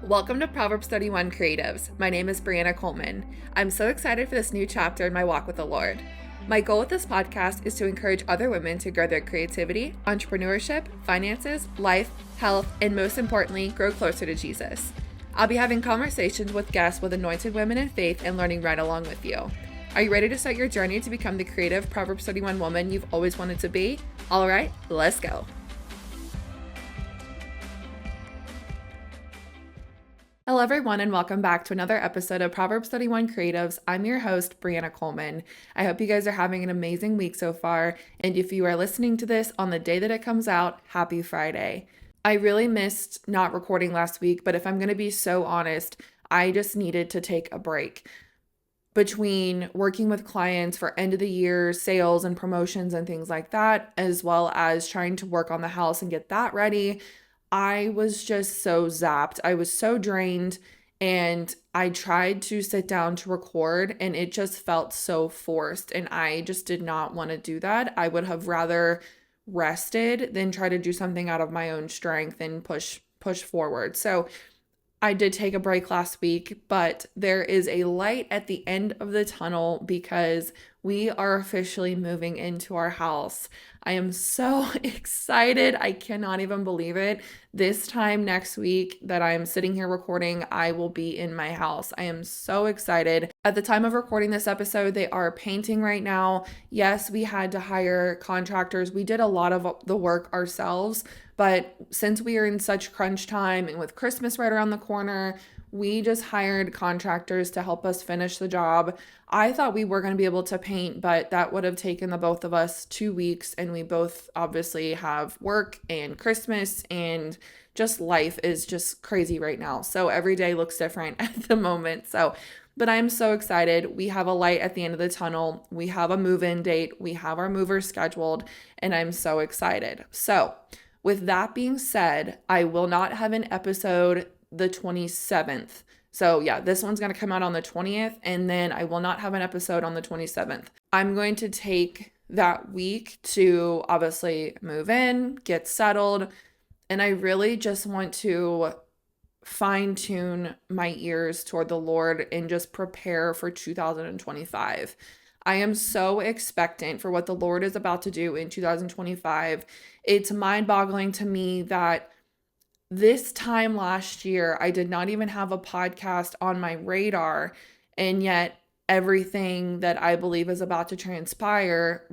Welcome to Proverbs 31 Creatives. My name is Brianna Coleman. I'm so excited for this new chapter in my walk with the Lord. My goal with this podcast is to encourage other women to grow their creativity, entrepreneurship, finances, life, health, and most importantly, grow closer to Jesus. I'll be having conversations with guests with anointed women in faith and learning right along with you. Are you ready to start your journey to become the creative Proverbs 31 woman you've always wanted to be? All right, let's go. Hello, everyone, and welcome back to another episode of Proverbs 31 Creatives. I'm your host, Brianna Coleman. I hope you guys are having an amazing week so far, and if you are listening to this on the day that it comes out, happy Friday. I really missed not recording last week, but if I'm going to be so honest, I just needed to take a break. Between working with clients for end of the year sales and promotions and things like that, as well as trying to work on the house and get that ready, I was just so zapped. I was so drained, and I tried to sit down to record and it just felt so forced, and I just did not want to do that. I would have rather rested than try to do something out of my own strength and push forward. So I did take a break last week, but there is a light at the end of the tunnel because we are officially moving into our house. I am so excited. I cannot even believe it. This time next week that I'm sitting here recording, I will be in my house. I am so excited. At the time of recording this episode, they are painting right now. Yes, we had to hire contractors. We did a lot of the work ourselves, but since we are in such crunch time and with Christmas right around the corner, we just hired contractors to help us finish the job. I thought we were going to be able to paint, but that would have taken the both of us 2 weeks, and we both obviously have work and Christmas, and just life is just crazy right now. So every day looks different at the moment. But I'm so excited. We have a light at the end of the tunnel. We have a move-in date. We have our movers scheduled, and I'm so excited. So with that being said, I will not have an episode the 27th. So yeah, this one's going to come out on the 20th, and then I will not have an episode on the 27th. I'm going to take that week to obviously move in, get settled, and I really just want to fine tune my ears toward the Lord and just prepare for 2025. I am so expectant for what the Lord is about to do in 2025. It's mind-boggling to me that this time last year, I did not even have a podcast on my radar, and yet everything that I believe is about to transpire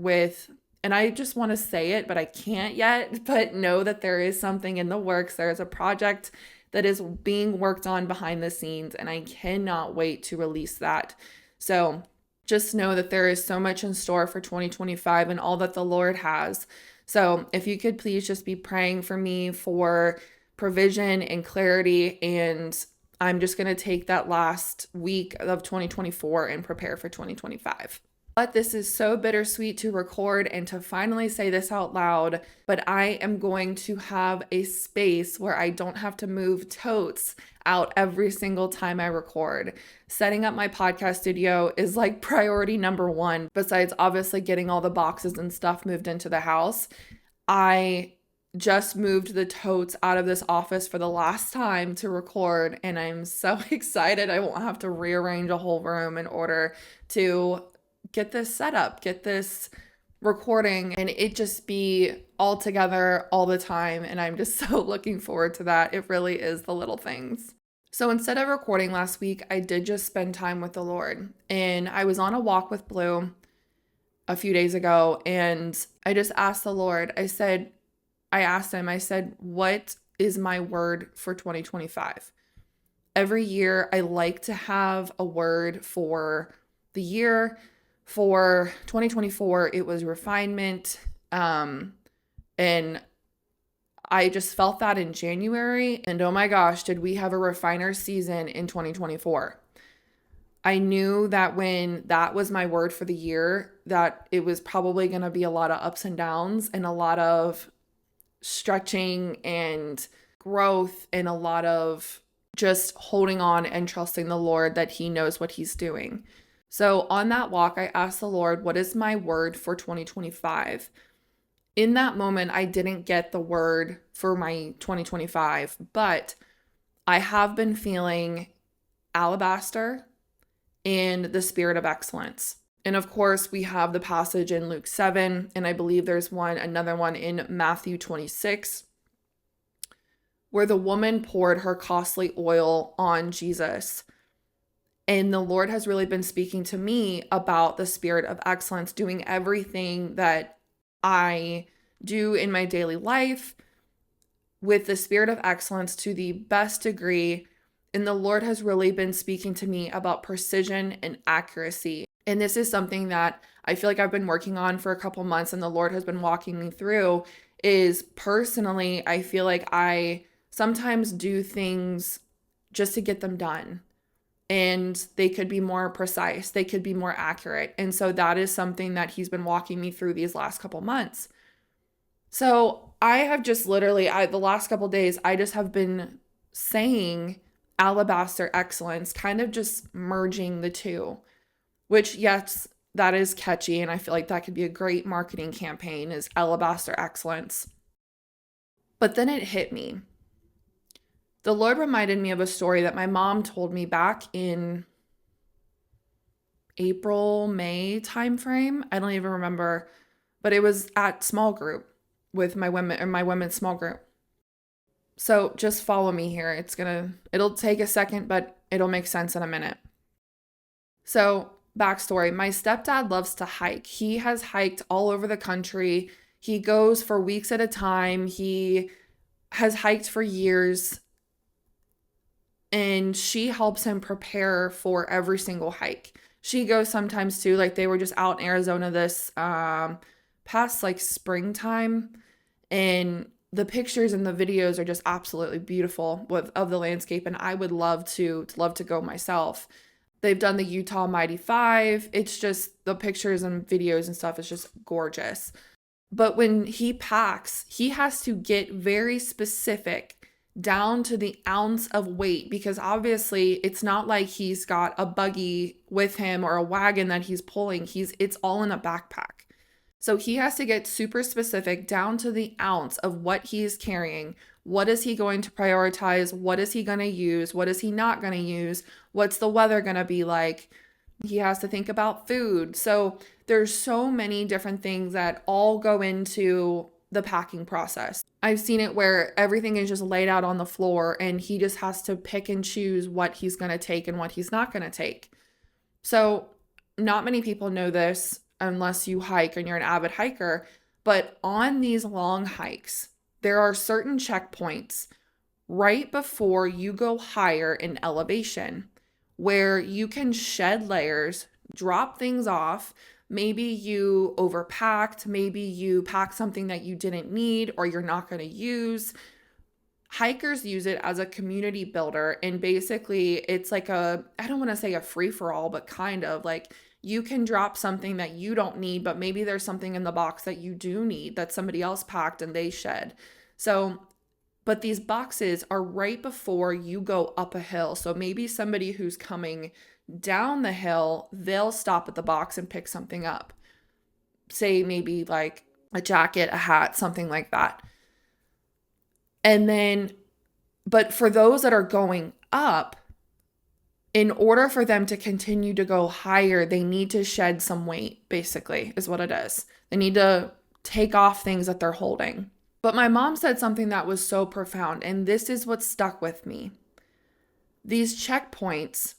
and I just want to say it, but I can't yet, but know that there is something in the works. There is a project that is being worked on behind the scenes, and I cannot wait to release that. So just know that there is so much in store for 2025 and all that the Lord has. So if you could please just be praying for me for provision and clarity, and I'm just going to take that last week of 2024 and prepare for 2025. But this is so bittersweet to record and to finally say this out loud, but I am going to have a space where I don't have to move totes out every single time I record. Setting up my podcast studio is like priority number one, besides obviously getting all the boxes and stuff moved into the house. I just moved the totes out of this office for the last time to record, and I'm so excited. I won't have to rearrange a whole room in order to get this set up, get this recording, and it just be all together all the time. And I'm just so looking forward to that. It really is the little things. So instead of recording last week, I did just spend time with the Lord, and I was on a walk with Blue a few days ago, and I just asked the Lord, I asked him, I said, what is my word for 2025? Every year, I like to have a word for the year. For 2024, it was refinement. And I just felt that in January. And oh my gosh, did we have a refiner season in 2024? I knew that when that was my word for the year, that it was probably going to be a lot of ups and downs and a lot of stretching and growth and a lot of just holding on and trusting the Lord that He knows what He's doing. So on that walk, I asked the Lord, what is my word for 2025? In that moment, I didn't get the word for my 2025, but I have been feeling alabaster and the spirit of excellence. And of course, we have the passage in Luke 7, and I believe there's another one in Matthew 26, where the woman poured her costly oil on Jesus. And the Lord has really been speaking to me about the spirit of excellence, doing everything that I do in my daily life with the spirit of excellence to the best degree. And the Lord has really been speaking to me about precision and accuracy. And this is something that I feel like I've been working on for a couple months, and the Lord has been walking me through. Is personally, I feel like I sometimes do things just to get them done. And they could be more precise, they could be more accurate. And so that is something that he's been walking me through these last couple months. So I have just literally, the last couple days, I just have been saying alabaster excellence, kind of just merging the two, which, yes, that is catchy. And I feel like that could be a great marketing campaign, is alabaster excellence. But then it hit me. The Lord reminded me of a story that my mom told me back in April, May timeframe. I don't even remember, but it was at small group with my women's small group. So just follow me here. It'll take a second, but it'll make sense in a minute. So backstory, my stepdad loves to hike. He has hiked all over the country. He goes for weeks at a time. He has hiked for years. And she helps him prepare for every single hike. She goes sometimes too, like they were just out in Arizona this past like springtime, and the pictures and the videos are just absolutely beautiful of the landscape, and I would love to go myself. They've done the Utah Mighty 5. It's just the pictures and videos and stuff is just gorgeous. But when he packs, he has to get very specific down to the ounce of weight, because obviously it's not like he's got a buggy with him or a wagon that he's pulling. It's all in a backpack. So he has to get super specific down to the ounce of what he's carrying. What is he going to prioritize? What is he going to use? What is he not going to use? What's the weather going to be like? He has to think about food. So there's so many different things that all go into the packing process. I've seen it where everything is just laid out on the floor and he just has to pick and choose what he's going to take and what he's not going to take. So not many people know this unless you hike and you're an avid hiker, but on these long hikes, there are certain checkpoints right before you go higher in elevation where you can shed layers, drop things off. Maybe you overpacked, maybe you packed something that you didn't need or you're not going to use. Hikers use it as a community builder, and basically it's like I don't want to say a free-for-all, but kind of like you can drop something that you don't need, but maybe there's something in the box that you do need that somebody else packed and they shed. So, but these boxes are right before you go up a hill. So maybe somebody who's coming down the hill, they'll stop at the box and pick something up. Say maybe like a jacket, a hat, something like that. And then, but for those that are going up, in order for them to continue to go higher, they need to shed some weight, basically, is what it is. They need to take off things that they're holding. But my mom said something that was so profound, and this is what stuck with me. These checkpoints,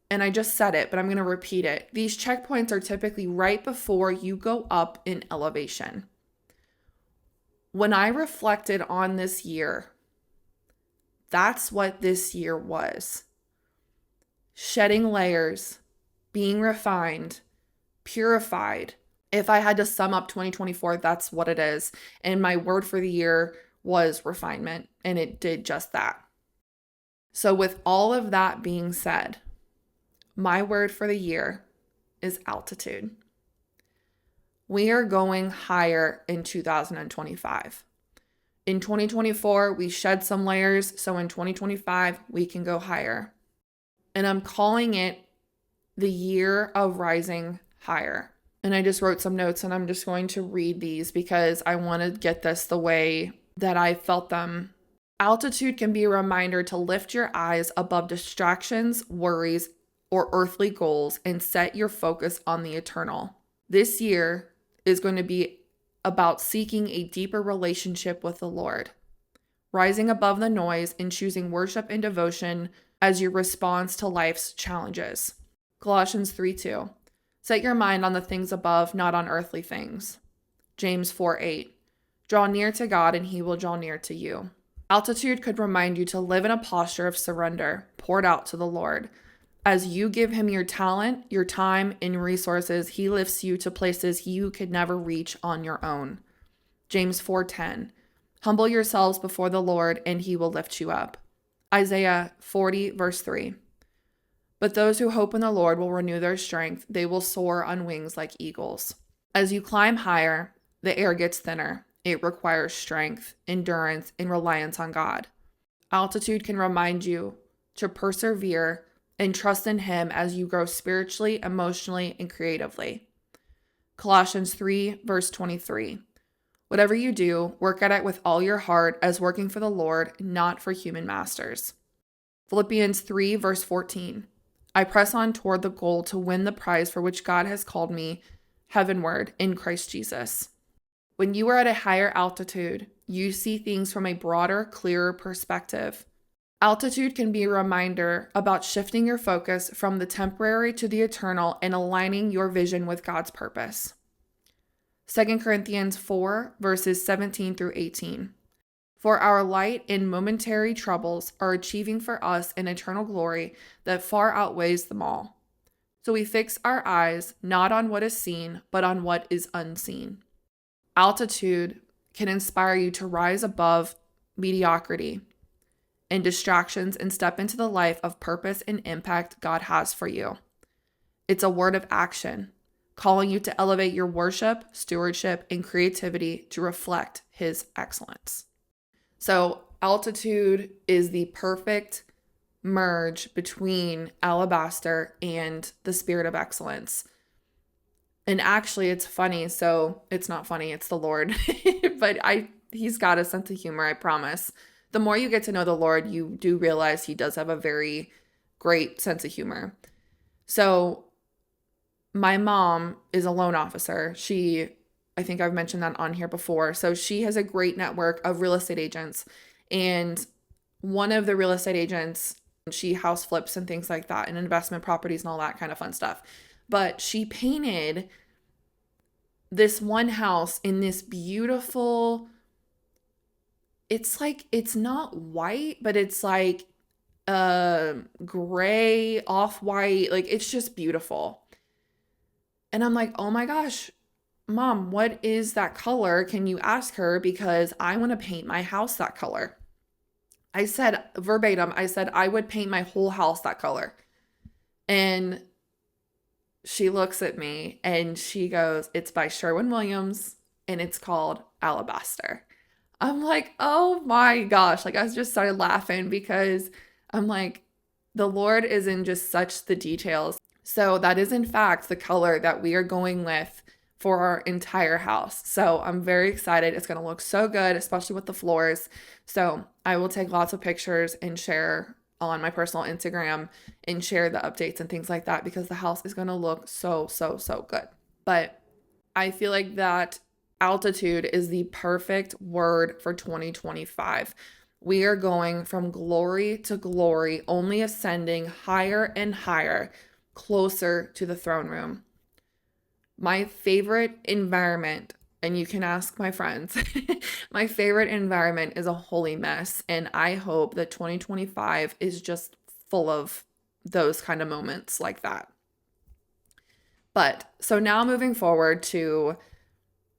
and I just said it, but I'm going to repeat it. These checkpoints are typically right before you go up in elevation. When I reflected on this year, that's what this year was. Shedding layers, being refined, purified. If I had to sum up 2024, that's what it is. And my word for the year was refinement, and it did just that. So with all of that being said, my word for the year is altitude. We are going higher in 2025. In 2024, we shed some layers, so in 2025, we can go higher. And I'm calling it the year of rising higher. And I just wrote some notes, and I'm just going to read these because I want to get this the way that I felt them Altitude can be a reminder to lift your eyes above distractions, worries, or earthly goals and set your focus on the eternal. This year is going to be about seeking a deeper relationship with the Lord, rising above the noise and choosing worship and devotion as your response to life's challenges. Colossians 3:2. Set your mind on the things above, not on earthly things. James 4:8. Draw near to God and he will draw near to you. Altitude could remind you to live in a posture of surrender, poured out to the Lord. As you give him your talent, your time, and resources, he lifts you to places you could never reach on your own. James 4:10. Humble yourselves before the Lord and he will lift you up. Isaiah 40 verse 3. But those who hope in the Lord will renew their strength. They will soar on wings like eagles. As you climb higher, the air gets thinner. It requires strength, endurance, and reliance on God. Altitude can remind you to persevere and trust in him as you grow spiritually, emotionally, and creatively. Colossians 3 verse 23. Whatever you do, work at it with all your heart as working for the Lord, not for human masters. Philippians 3 verse 14. I press on toward the goal to win the prize for which God has called me heavenward in Christ Jesus. When you are at a higher altitude, you see things from a broader, clearer perspective. Altitude can be a reminder about shifting your focus from the temporary to the eternal and aligning your vision with God's purpose. 2 Corinthians 4 verses 17 through 18. For our light and momentary troubles are achieving for us an eternal glory that far outweighs them all. So we fix our eyes not on what is seen, but on what is unseen. Altitude can inspire you to rise above mediocrity and distractions and step into the life of purpose and impact God has for you. It's a word of action, calling you to elevate your worship, stewardship, and creativity to reflect his excellence. So altitude is the perfect merge between alabaster and the spirit of excellence. And actually, it's funny. So it's not funny. It's the Lord. But he's got a sense of humor, I promise. The more you get to know the Lord, you do realize he does have a very great sense of humor. So my mom is a loan officer. I think I've mentioned that on here before. So she has a great network of real estate agents. And one of the real estate agents, she house flips and things like that and investment properties and all that kind of fun stuff. But she painted this one house in this beautiful, it's not white, but it's like gray, off-white. Like, it's just beautiful. And I'm like, oh my gosh, Mom, what is that color? Can you ask her? Because I want to paint my house that color. I said verbatim, I would paint my whole house that color. And she looks at me and she goes, it's by Sherwin-Williams and it's called Alabaster. I'm like, oh my gosh. Like, I just started laughing because I'm like, the Lord is in just such the details. So that is in fact the color that we are going with for our entire house. So I'm very excited. It's going to look so good, especially with the floors. So I will take lots of pictures and share on my personal Instagram and share the updates and things like that because the house is going to look so, so, so good. But I feel like that altitude is the perfect word for 2025. We are going from glory to glory, only ascending higher and higher, closer to the throne room. My favorite environment, and you can ask my friends, my favorite environment is a holy mess. And I hope that 2025 is just full of those kind of moments like that. But so now moving forward to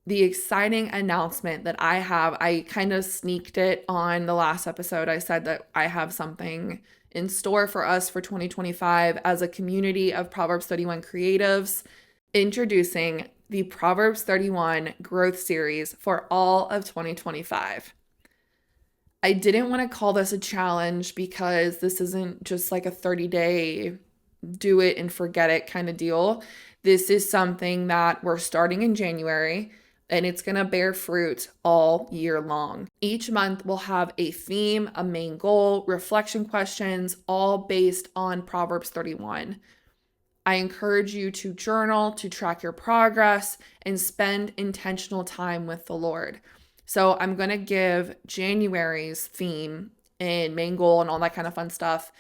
the exciting announcement that I have. I kind of sneaked it on the last episode. I said that I have something in store for us for 2025 as a community of Proverbs 31 creatives. Introducing the Proverbs 31 growth series for all of 2025. I didn't want to call this a challenge because this isn't just like a 30-day do it and forget it kind of deal. This is something that we're starting in January and it's going to bear fruit all year long. Each month we'll have a theme, a main goal, reflection questions, all based on Proverbs 31. I encourage you to journal, to track your progress, and spend intentional time with the Lord. So I'm going to give January's theme and main goal and all that kind of fun stuff.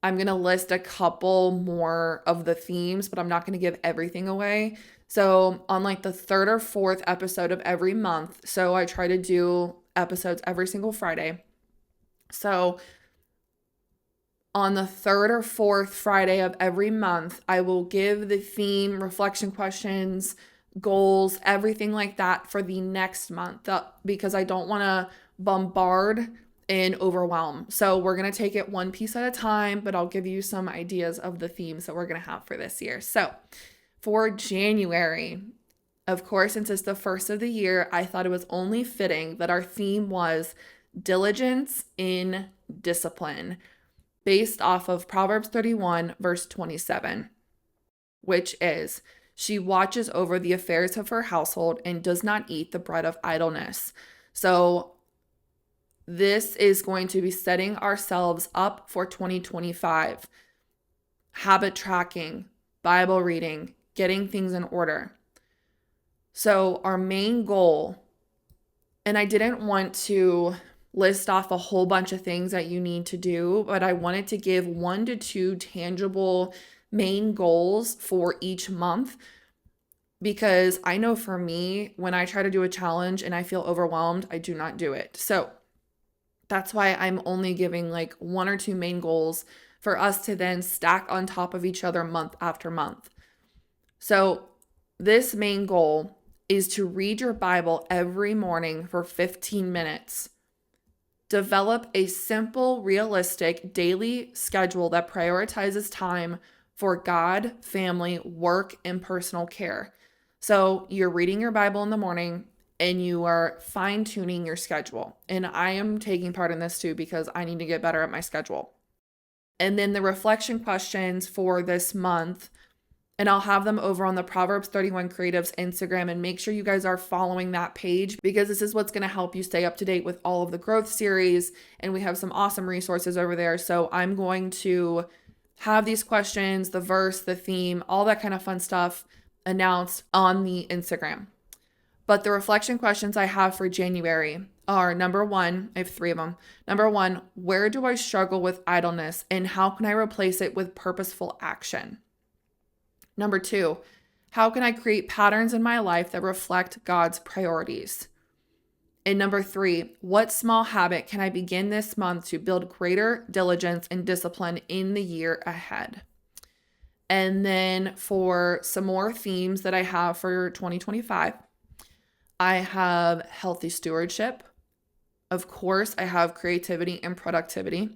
I'm going to list a couple more of the themes, but I'm not going to give everything away. So on like the third or fourth episode of every month, so I try to do episodes every single Friday. So on the third or fourth Friday of every month, I will give the theme, reflection questions, goals, everything like that for the next month because I don't want to bombard and overwhelm. So we're going to take it one piece at a time, but I'll give you some ideas of the themes that we're going to have for this year. So for January, of course, since it's the first of the year, I thought it was only fitting that our theme was diligence in discipline, based off of Proverbs 31, verse 27, which is, she watches over the affairs of her household and does not eat the bread of idleness. So this is going to be setting ourselves up for 2025. Habit tracking, Bible reading, getting things in order. So our main goal, and I didn't want to list off a whole bunch of things that you need to do, but I wanted to give 1 to 2 tangible main goals for each month, because I know for me, when I try to do a challenge and I feel overwhelmed, I do not do it. So that's why I'm only giving like 1 or 2 main goals for us to then stack on top of each other month after month. So this main goal is to read your Bible every morning for 15 minutes. Develop a simple, realistic daily schedule that prioritizes time for God, family, work, and personal care. So you're reading your Bible in the morning and you are fine-tuning your schedule. And I am taking part in this too because I need to get better at my schedule. And then the reflection questions for this month, and I'll have them over on the Proverbs 31 Creatives Instagram, and make sure you guys are following that page because this is what's going to help you stay up to date with all of the growth series, and we have some awesome resources over there. So I'm going to have these questions, the verse, the theme, all that kind of fun stuff announced on the Instagram. But the reflection questions I have for January are, number 1, I have 3 of them. Number 1, where do I struggle with idleness and how can I replace it with purposeful action? Number 2, how can I create patterns in my life that reflect God's priorities? And number 3, what small habit can I begin this month to build greater diligence and discipline in the year ahead? And then for some more themes that I have for 2025, I have healthy stewardship. Of course, I have creativity and productivity,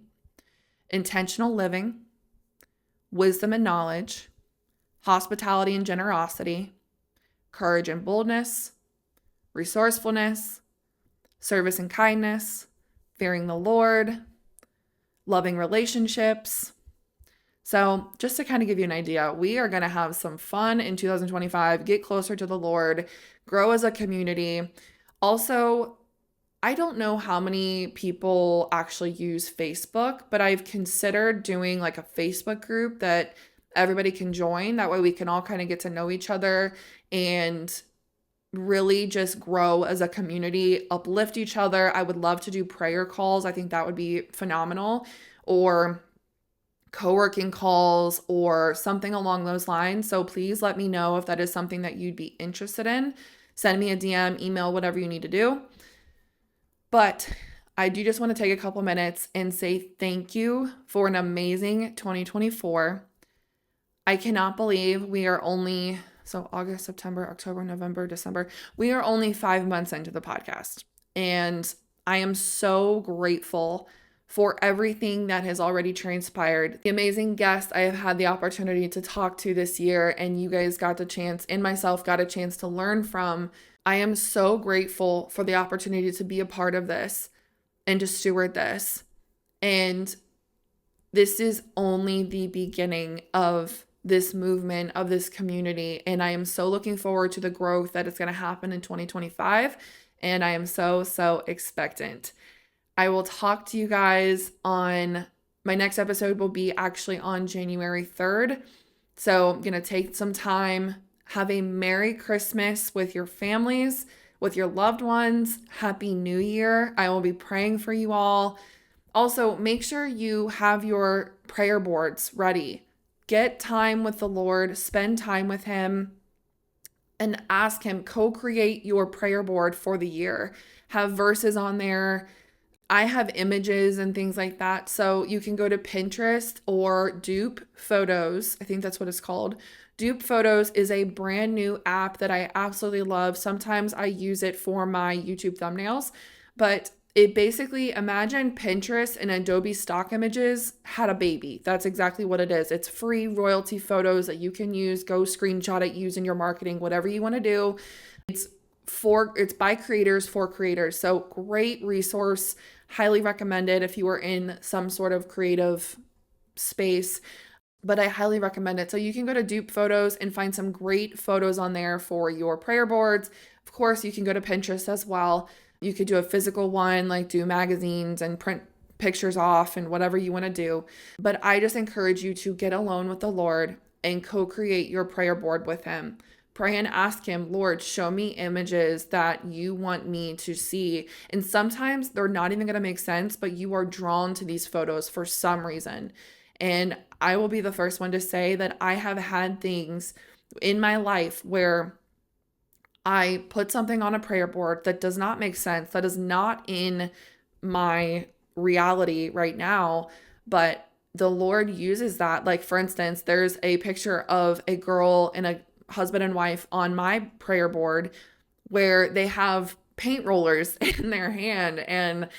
intentional living, wisdom and knowledge, hospitality and generosity, courage and boldness, resourcefulness, service and kindness, fearing the Lord, loving relationships. So just to kind of give you an idea, we are going to have some fun in 2025, get closer to the Lord, grow as a community. Also, I don't know how many people actually use Facebook, but I've considered doing like a Facebook group that everybody can join. That way we can all kind of get to know each other and really just grow as a community, uplift each other. I would love to do prayer calls. I think that would be phenomenal. Or co-working calls or something along those lines. So please let me know if that is something that you'd be interested in. Send me a DM, email, whatever you need to do. But I do just want to take a couple minutes and say thank you for an amazing 2024. I cannot believe we are only, so August, September, October, November, December, we are only 5 months into the podcast. And I am so grateful for everything that has already transpired. The amazing guests I have had the opportunity to talk to this year, and you guys got the chance, and myself got a chance to learn from. I am so grateful for the opportunity to be a part of this and to steward this. And this is only the beginning of this movement, of this community. And I am so looking forward to the growth that is going to happen in 2025. And I am so expectant. I will talk to you guys on my next episode will be actually on January 3rd. So I'm going to take some time, have a Merry Christmas with your families, with your loved ones. Happy New Year. I will be praying for you all. Also, make sure you have your prayer boards ready. Get time with the Lord, spend time with Him, and ask Him, co-create your prayer board for the year. Have verses on there. I have images and things like that. So you can go to Pinterest or Dupe Photos. I think that's what it's called. Dupe Photos is a brand new app that I absolutely love. Sometimes I use it for my YouTube thumbnails, but it basically, imagine Pinterest and Adobe stock images had a baby. That's exactly what it is. It's free royalty photos that you can use, go screenshot it, use in your marketing, whatever you want to do. It's by creators for creators. So great resource, highly recommended if you are in some sort of creative space, but I highly recommend it. So you can go to Dupe Photos and find some great photos on there for your prayer boards. Of course, you can go to Pinterest as well. You could do a physical one, like do magazines and print pictures off and whatever you want to do. But I just encourage you to get alone with the Lord and co-create your prayer board with Him. Pray and ask Him, Lord, show me images that you want me to see. And sometimes they're not even going to make sense, but you are drawn to these photos for some reason. And I will be the first one to say that I have had things in my life where I put something on a prayer board that does not make sense, that is not in my reality right now, but the Lord uses that. Like, for instance, there's a picture of a girl and a husband and wife on my prayer board where they have paint rollers in their hand, and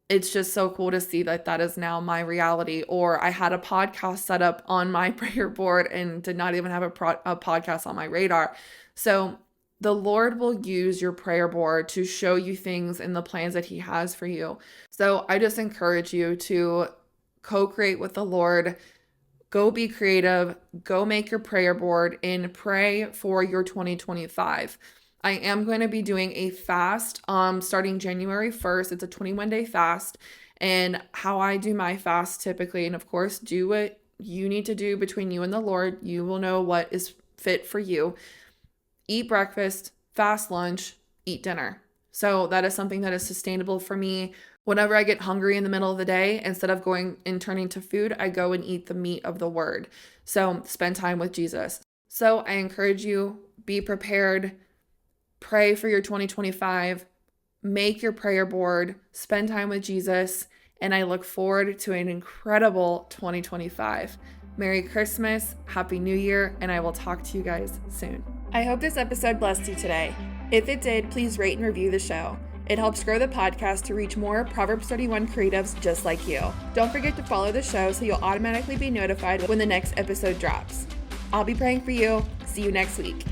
it's just so cool to see that that is now my reality. Or I had a podcast set up on my prayer board and did not even have a podcast on my radar. So the Lord will use your prayer board to show you things in the plans that He has for you. So I just encourage you to co-create with the Lord. Go be creative, go make your prayer board, and pray for your 2025. I am going to be doing a fast starting January 1st. It's a 21-day fast. And how I do my fast typically, and of course, do what you need to do between you and the Lord. You will know what is fit for you. Eat breakfast, fast lunch, eat dinner. So that is something that is sustainable for me. Whenever I get hungry in the middle of the day, instead of going and turning to food, I go and eat the meat of the Word. So spend time with Jesus. So I encourage you, be prepared, pray for your 2025, make your prayer board, spend time with Jesus, and I look forward to an incredible 2025. Merry Christmas, Happy New Year, and I will talk to you guys soon. I hope this episode blessed you today. If it did, please rate and review the show. It helps grow the podcast to reach more Proverbs 31 creatives just like you. Don't forget to follow the show so you'll automatically be notified when the next episode drops. I'll be praying for you. See you next week.